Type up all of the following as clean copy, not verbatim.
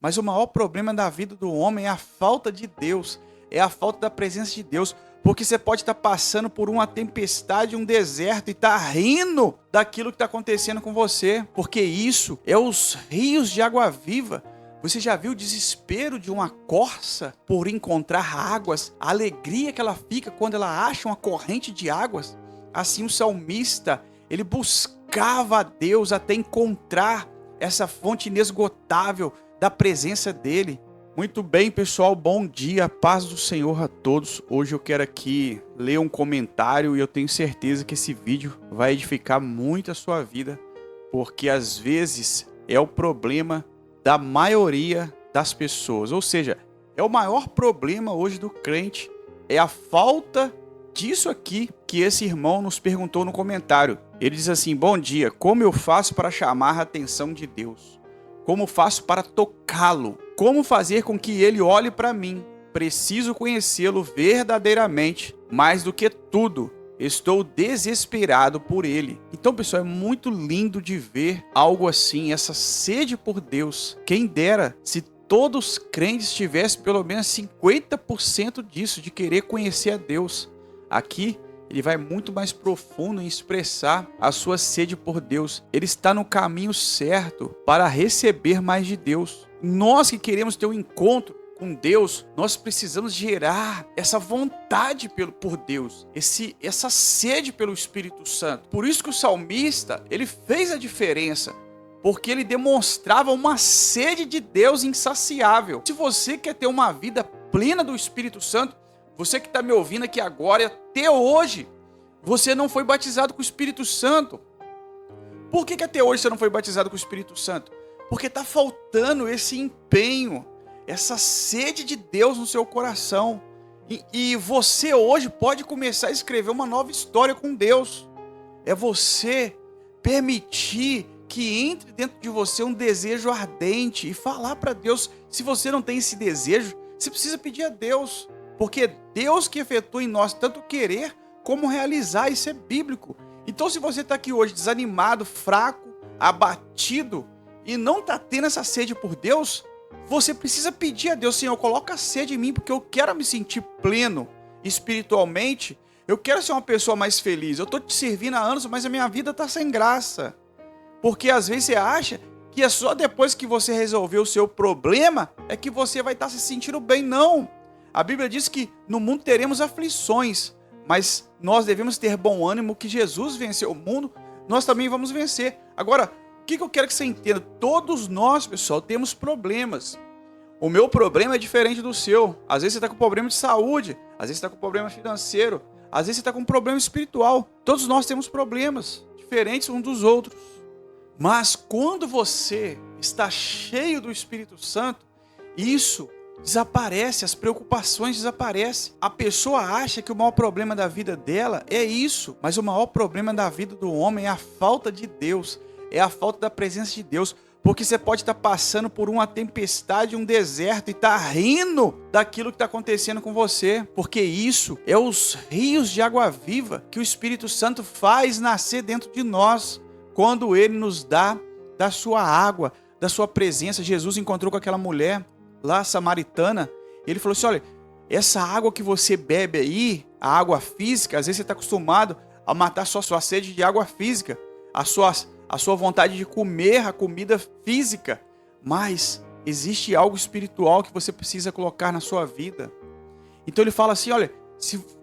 Mas o maior problema da vida do homem é a falta de Deus, é a falta da presença de Deus. Porque você pode estar passando por uma tempestade, um deserto e estar rindo daquilo que está acontecendo com você. Porque isso é os rios de água viva. Você já viu o desespero de uma corça por encontrar águas? A alegria que ela fica quando ela acha uma corrente de águas? Assim o salmista, ele buscava a Deus até encontrar essa fonte inesgotável da presença dele. Muito bem, pessoal, bom dia, paz do Senhor a todos. Hoje eu quero aqui ler um comentário e eu tenho certeza que esse vídeo vai edificar muito a sua vida, porque às vezes é o problema da maioria das pessoas, ou seja, é o maior problema hoje do crente, é a falta disso aqui que esse irmão nos perguntou no comentário. Ele diz assim: bom dia, como eu faço para chamar a atenção de Deus? Como faço para tocá-lo? Como fazer com que ele olhe para mim? Preciso conhecê-lo verdadeiramente. Mais do que tudo, estou desesperado por ele. Então, pessoal, é muito lindo de ver algo assim, essa sede por Deus. Quem dera se todos os crentes tivessem pelo menos 50% disso, de querer conhecer a Deus. Aqui, ele vai muito mais profundo em expressar a sua sede por Deus. Ele está no caminho certo para receber mais de Deus. Nós que queremos ter um encontro com Deus, nós precisamos gerar essa vontade por Deus, essa sede pelo Espírito Santo. Por isso que o salmista, ele fez a diferença, porque ele demonstrava uma sede de Deus insaciável. Se você quer ter uma vida plena do Espírito Santo, você que está me ouvindo aqui agora, até hoje, você não foi batizado com o Espírito Santo. Por que até hoje você não foi batizado com o Espírito Santo? Porque está faltando esse empenho, essa sede de Deus no seu coração. E você hoje pode começar a escrever uma nova história com Deus. É você permitir que entre dentro de você um desejo ardente e falar para Deus. Se você não tem esse desejo, você precisa pedir a Deus. Porque Deus que efetua em nós tanto querer como realizar, isso é bíblico. Então, se você está aqui hoje desanimado, fraco, abatido e não está tendo essa sede por Deus, você precisa pedir a Deus: Senhor, coloca a sede em mim, porque eu quero me sentir pleno espiritualmente, eu quero ser uma pessoa mais feliz. Eu estou te servindo há anos, mas a minha vida está sem graça. Porque às vezes você acha que é só depois que você resolver o seu problema é que você vai estar se sentindo bem. Não. A Bíblia diz que no mundo teremos aflições, mas nós devemos ter bom ânimo, que Jesus venceu o mundo, nós também vamos vencer. Agora, o que eu quero que você entenda? Todos nós, pessoal, temos problemas. O meu problema é diferente do seu. Às vezes você está com problema de saúde, às vezes você está com problema financeiro, às vezes você está com problema espiritual. Todos nós temos problemas diferentes uns dos outros. Mas quando você está cheio do Espírito Santo, isso desaparece, as preocupações desaparecem. A pessoa acha que o maior problema da vida dela é isso, mas o maior problema da vida do homem é a falta de Deus, é a falta da presença de Deus. Porque você pode estar passando por uma tempestade, um deserto e estar rindo daquilo que está acontecendo com você. Porque isso é os rios de água viva que o Espírito Santo faz nascer dentro de nós, quando ele nos dá da sua água, da sua presença. Jesus encontrou com aquela mulher lá, samaritana, ele falou assim: olha, essa água que você bebe aí, a água física, às vezes você está acostumado a matar só a sua sede de água física, a sua vontade de comer a comida física, mas existe algo espiritual que você precisa colocar na sua vida. Então ele fala assim: olha,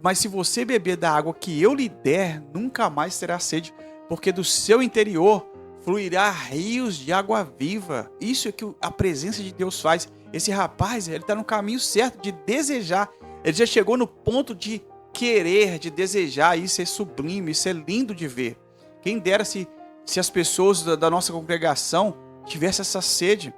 mas se você beber da água que eu lhe der, nunca mais terá sede, porque do seu interior fluirá rios de água viva. Isso é que a presença de Deus faz. Esse rapaz, ele está no caminho certo de desejar. Ele já chegou no ponto de querer, de desejar. Isso é sublime, isso é lindo de ver. Quem dera se as pessoas da nossa congregação tivessem essa sede.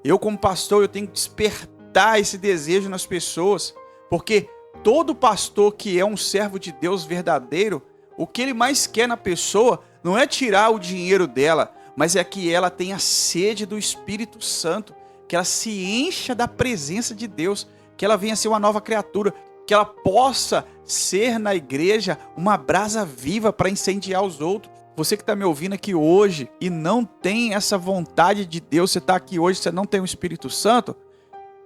Eu, como pastor, eu tenho que despertar esse desejo nas pessoas. Porque todo pastor que é um servo de Deus verdadeiro, o que ele mais quer na pessoa não é tirar o dinheiro dela, mas é que ela tenha sede do Espírito Santo, que ela se encha da presença de Deus, que ela venha ser uma nova criatura, que ela possa ser na igreja uma brasa viva para incendiar os outros. Você que está me ouvindo aqui hoje e não tem essa vontade de Deus, você está aqui hoje, você não tem o Espírito Santo,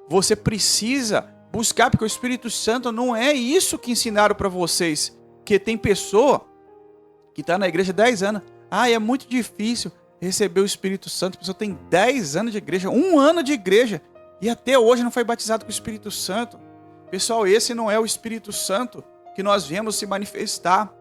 você precisa buscar, porque o Espírito Santo não é isso que ensinaram para vocês. Que tem pessoa que está na igreja há 10 anos. É muito difícil receber o Espírito Santo. A pessoa tem 10 anos de igreja, 1 ano de igreja, e até hoje não foi batizado com o Espírito Santo. Pessoal, esse não é o Espírito Santo que nós vemos se manifestar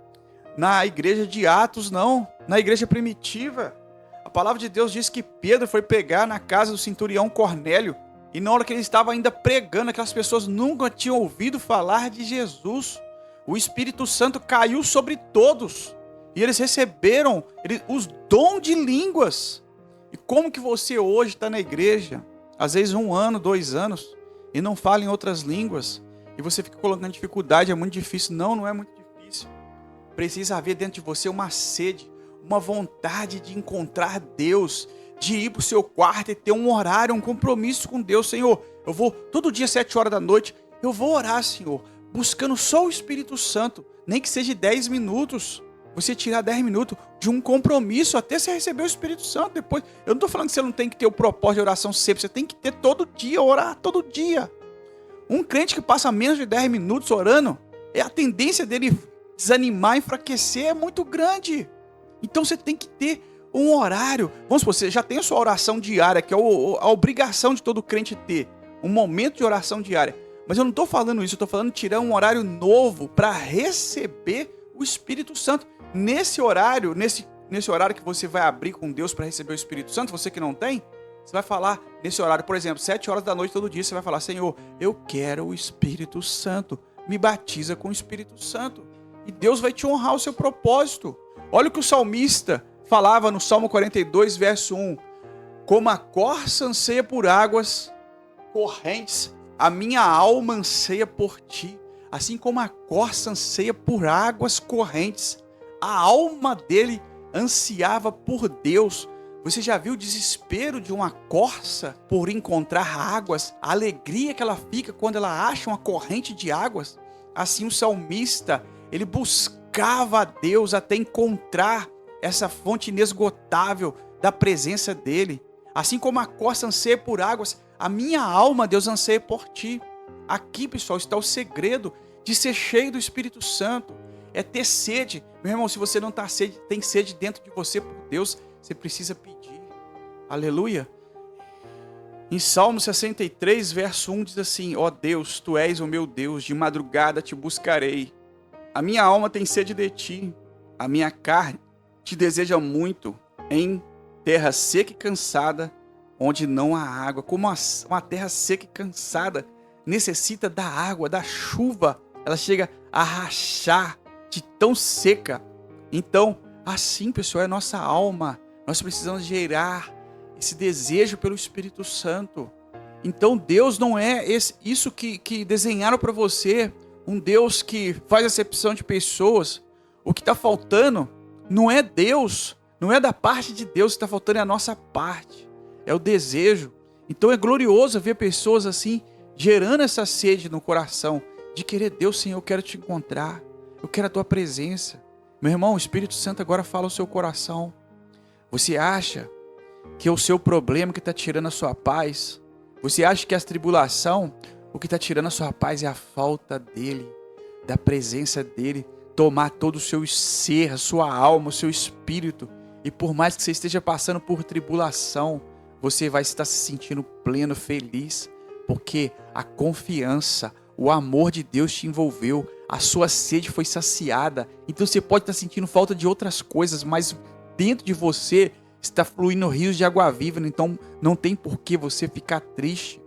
na igreja de Atos, não. Na igreja primitiva. A palavra de Deus diz que Pedro foi pregar na casa do centurião Cornélio, e na hora que ele estava ainda pregando, aquelas pessoas nunca tinham ouvido falar de Jesus. O Espírito Santo caiu sobre todos. E eles receberam os dons de línguas. E como que você hoje está na igreja, às vezes 1 ano, 2 anos, e não fala em outras línguas, e você fica colocando dificuldade, é muito difícil. Não é muito difícil. Precisa haver dentro de você uma sede, uma vontade de encontrar Deus, de ir para o seu quarto e ter um horário, um compromisso com Deus. Senhor, eu vou todo dia 7 horas da noite, eu vou orar, Senhor, buscando só o Espírito Santo, nem que seja 10 minutos. Você tirar 10 minutos de um compromisso até você receber o Espírito Santo depois. Eu não estou falando que você não tem que ter o propósito de oração sempre, você tem que ter todo dia, orar todo dia. Um crente que passa menos de 10 minutos orando, a tendência dele desanimar, enfraquecer é muito grande. Então você tem que ter um horário. Vamos supor, você já tem a sua oração diária, que é a obrigação de todo crente ter. Um momento de oração diária. Mas eu não estou falando isso, eu estou falando de tirar um horário novo para receber o Espírito Santo. Nesse horário que você vai abrir com Deus para receber o Espírito Santo, você que não tem, você vai falar nesse horário, por exemplo, 7 horas da noite todo dia, você vai falar: Senhor, eu quero o Espírito Santo, me batiza com o Espírito Santo. E Deus vai te honrar o seu propósito. Olha o que o salmista falava no Salmo 42, verso 1. Como a corça anseia por águas correntes, a minha alma anseia por ti. Assim como a corça anseia por águas correntes, a alma dele ansiava por Deus. Você já viu o desespero de uma corça por encontrar águas? A alegria que ela fica quando ela acha uma corrente de águas? Assim o salmista, ele buscava a Deus até encontrar essa fonte inesgotável da presença dele. Assim como a corça anseia por águas, a minha alma, Deus, anseia por ti. Aqui, pessoal, está o segredo de ser cheio do Espírito Santo. É ter sede. Meu irmão, se você não tem sede dentro de você por Deus, você precisa pedir. Aleluia. Em Salmo 63, verso 1 diz assim: ó Deus, tu és o meu Deus, de madrugada te buscarei. A minha alma tem sede de ti, a minha carne te deseja muito, em terra seca e cansada, onde não há água. Como uma terra seca e cansada necessita da água, da chuva, ela chega a rachar de tão seca. Então, assim, pessoal, é a nossa alma. Nós precisamos gerar esse desejo pelo Espírito Santo. Então, Deus não é isso que desenharam para você, um Deus que faz acepção de pessoas. O que está faltando não é Deus, não é da parte de Deus, o que está faltando é a nossa parte, é o desejo. Então é glorioso ver pessoas assim, gerando essa sede no coração, de querer: Deus, Senhor, eu quero te encontrar, eu quero a tua presença. Meu irmão, o Espírito Santo agora fala ao seu coração. Você acha que é o seu problema que está tirando a sua paz? Você acha que a tribulação, o que está tirando a sua paz é a falta dele, da presença dele, tomar todo o seu ser, a sua alma, o seu espírito. E por mais que você esteja passando por tribulação, você vai estar se sentindo pleno, feliz, porque a confiança, o amor de Deus te envolveu, a sua sede foi saciada. Então você pode estar sentindo falta de outras coisas, mas dentro de você está fluindo rios de água viva, então não tem por que você ficar triste.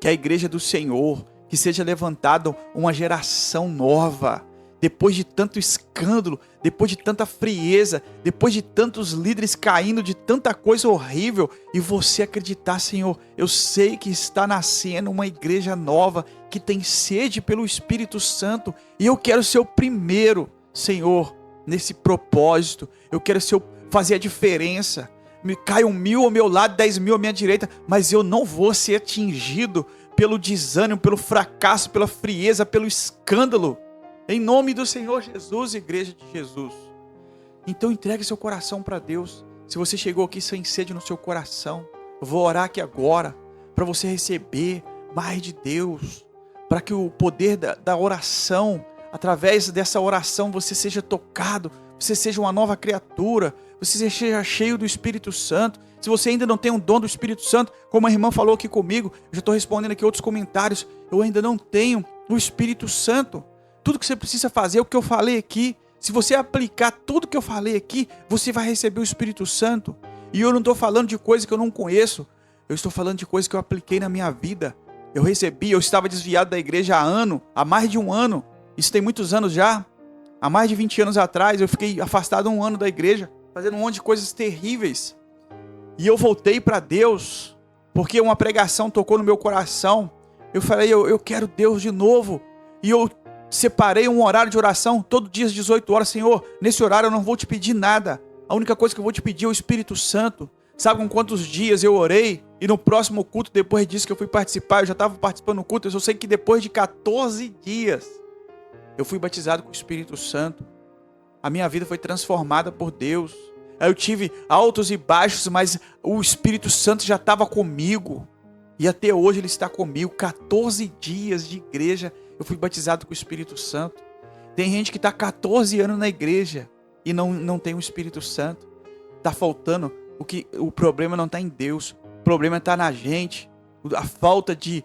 Que a igreja do Senhor, que seja levantada uma geração nova, depois de tanto escândalo, depois de tanta frieza, depois de tantos líderes caindo, de tanta coisa horrível, e você acreditar: Senhor, eu sei que está nascendo uma igreja nova, que tem sede pelo Espírito Santo, e eu quero ser o primeiro, Senhor, nesse propósito. Eu quero fazer a diferença. Me cai 1.000 ao meu lado, 10.000 à minha direita, mas eu não vou ser atingido pelo desânimo, pelo fracasso, pela frieza, pelo escândalo. Em nome do Senhor Jesus, igreja de Jesus. Então entregue seu coração para Deus. Se você chegou aqui sem sede no seu coração, eu vou orar aqui agora para você receber mais de Deus, para que o poder da oração, através dessa oração você seja tocado, você seja uma nova criatura, você seja cheio do Espírito Santo. Se você ainda não tem um dom do Espírito Santo, como a irmã falou aqui comigo, eu já estou respondendo aqui outros comentários, eu ainda não tenho o Espírito Santo. Tudo que você precisa fazer é o que eu falei aqui. Se você aplicar tudo que eu falei aqui, você vai receber o Espírito Santo. E eu não estou falando de coisa que eu não conheço, eu estou falando de coisa que eu apliquei na minha vida. Eu estava desviado da igreja há mais de um ano. Isso tem muitos anos já. Há mais de 20 anos atrás, eu fiquei afastado um ano da igreja, fazendo um monte de coisas terríveis. E eu voltei para Deus, porque uma pregação tocou no meu coração. Eu falei, eu quero Deus de novo. E eu separei um horário de oração, todo dia às 18 horas. Senhor, nesse horário eu não vou te pedir nada. A única coisa que eu vou te pedir é o Espírito Santo. Sabe com quantos dias eu orei? E no próximo culto, depois disso que eu fui participar, eu já estava participando do culto, eu só sei que depois de 14 dias, eu fui batizado com o Espírito Santo. A minha vida foi transformada por Deus. Eu tive altos e baixos, mas o Espírito Santo já estava comigo. E até hoje ele está comigo. 14 dias de igreja, eu fui batizado com o Espírito Santo. Tem gente que está 14 anos na igreja e não tem o Espírito Santo. Está faltando. O problema não está em Deus. O problema está na gente. A falta de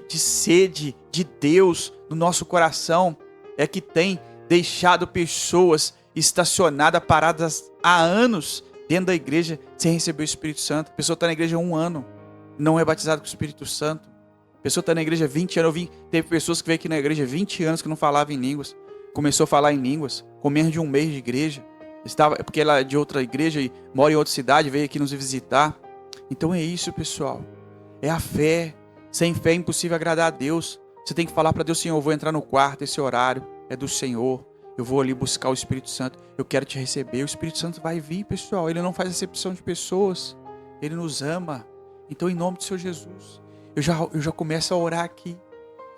sede de Deus no nosso coração é que tem deixado pessoas estacionadas, paradas há anos dentro da igreja sem receber o Espírito Santo. A pessoa está na igreja há um ano, não é batizada com o Espírito Santo. A pessoa está na igreja há 20 anos. Teve pessoas que veio aqui na igreja há 20 anos que não falavam em línguas. Começou a falar em línguas com menos de um mês de igreja. Porque ela é de outra igreja e mora em outra cidade, veio aqui nos visitar. Então é isso, pessoal. É a fé. Sem fé é impossível agradar a Deus. Você tem que falar para Deus, Senhor, eu vou entrar no quarto, esse horário é do Senhor. Eu vou ali buscar o Espírito Santo. Eu quero te receber. O Espírito Santo vai vir, pessoal. Ele não faz acepção de pessoas. Ele nos ama. Então, em nome do Senhor Jesus, eu já começo a orar aqui.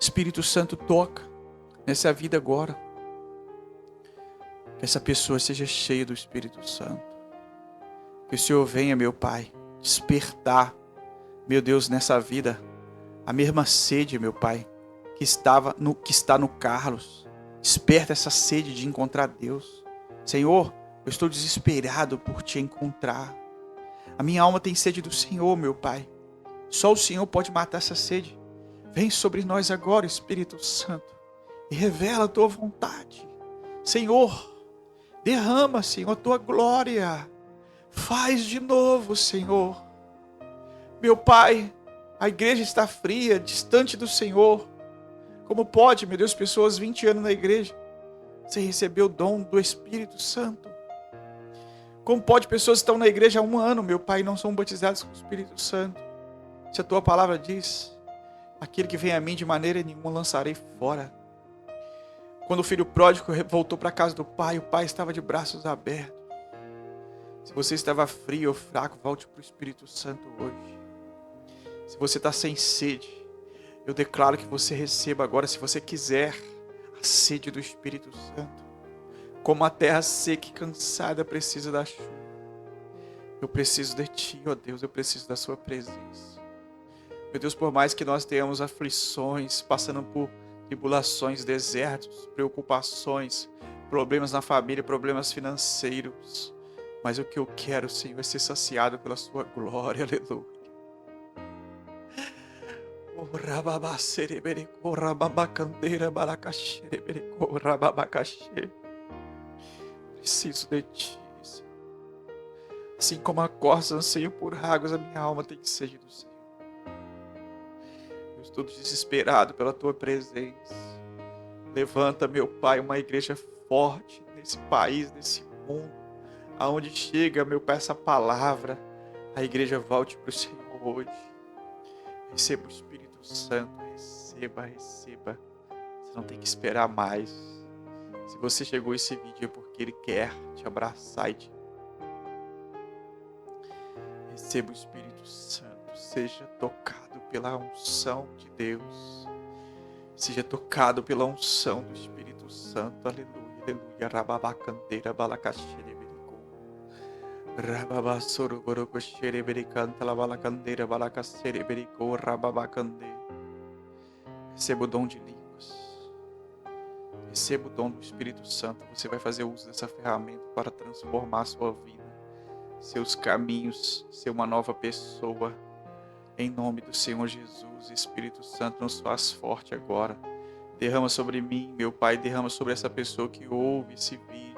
Espírito Santo, toca nessa vida agora. Que essa pessoa seja cheia do Espírito Santo. Que o Senhor venha, meu Pai, despertar, meu Deus, nessa vida, a mesma sede, meu Pai, que está no Carlos. Desperta essa sede de encontrar Deus. Senhor, eu estou desesperado por te encontrar. A minha alma tem sede do Senhor, meu Pai. Só o Senhor pode matar essa sede. Vem sobre nós agora, Espírito Santo, e revela a tua vontade. Senhor, derrama, Senhor, a tua glória. Faz de novo, Senhor. Meu Pai, a igreja está fria, distante do Senhor. Como pode, meu Deus, pessoas 20 anos na igreja sem receber o dom do Espírito Santo? Como pode pessoas que estão na igreja há um ano, meu Pai, e não são batizadas com o Espírito Santo? Se a tua palavra diz, aquele que vem a mim de maneira nenhuma lançarei fora. Quando o filho pródigo voltou para a casa do pai, o pai estava de braços abertos. Se você estava frio ou fraco, volte para o Espírito Santo hoje. Se você está sem sede, eu declaro que você receba agora, se você quiser, a sede do Espírito Santo. Como a terra seca e cansada precisa da chuva. Eu preciso de Ti, ó Deus, eu preciso da Sua presença. Meu Deus, por mais que nós tenhamos aflições, passando por tribulações, desertos, preocupações, problemas na família, problemas financeiros, mas o que eu quero, Senhor, é ser saciado pela Sua glória, aleluia. Preciso de Ti, Senhor. Assim como a corça anseia por águas, a minha alma tem sede do Senhor. Eu estou desesperado pela Tua presença. Levanta, meu Pai, uma igreja forte nesse país, nesse mundo, aonde chega, meu Pai, essa palavra, a igreja volte para o Senhor hoje. Receba o Espírito Santo, receba. Você não tem que esperar mais. Se você chegou a esse vídeo é porque Ele quer te abraçar e te... Receba o Espírito Santo, seja tocado pela unção de Deus. Seja tocado pela unção do Espírito Santo, aleluia, aleluia. Rababacandeira, balacaxere. Rababasoro goroko xerebericanta labalacandeira balacacereberico rababacande. Receba o dom de línguas. Receba o dom do Espírito Santo. Você vai fazer uso dessa ferramenta para transformar a sua vida, seus caminhos, ser uma nova pessoa. Em nome do Senhor Jesus, Espírito Santo, nos faz forte agora. Derrama sobre mim, meu Pai, derrama sobre essa pessoa que ouve esse vídeo,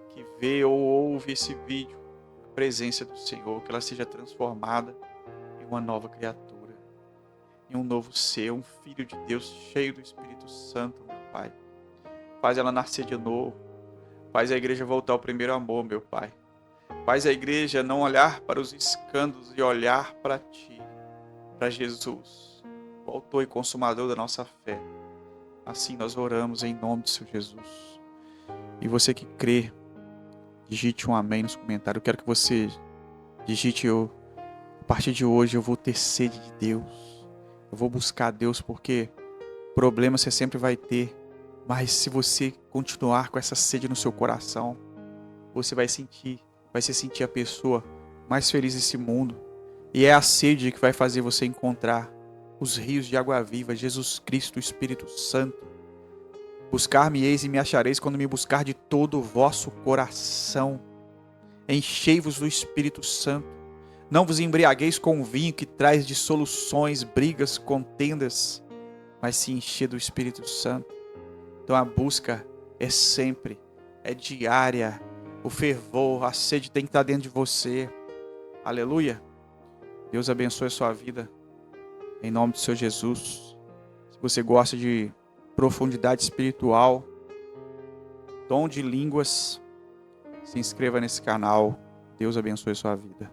que vê ou ouve esse vídeo, a presença do Senhor, que ela seja transformada em uma nova criatura, em um novo ser, um filho de Deus cheio do Espírito Santo, meu Pai. Faz ela nascer de novo, faz a igreja voltar ao primeiro amor, meu Pai. Faz a igreja não olhar para os escândalos e olhar para Ti, para Jesus, o autor e consumador da nossa fé. Assim nós oramos em nome de Senhor Jesus. E você que crê, digite um amém nos comentários. Eu quero que você digite a partir de hoje eu vou ter sede de Deus. Eu vou buscar Deus porque problema você sempre vai ter. Mas se você continuar com essa sede no seu coração, você vai se sentir a pessoa mais feliz desse mundo. E é a sede que vai fazer você encontrar os rios de água viva, Jesus Cristo, o Espírito Santo. Buscar-me-eis e me achareis quando me buscar de todo o vosso coração. Enchei-vos do Espírito Santo. Não vos embriagueis com o vinho que traz dissoluções, brigas, contendas, mas se encher do Espírito Santo. Então a busca é sempre, é diária. O fervor, a sede tem que estar dentro de você. Aleluia. Deus abençoe a sua vida. Em nome do Senhor Jesus. Se você gosta de profundidade espiritual, dom de línguas, se inscreva nesse canal. Deus abençoe a sua vida.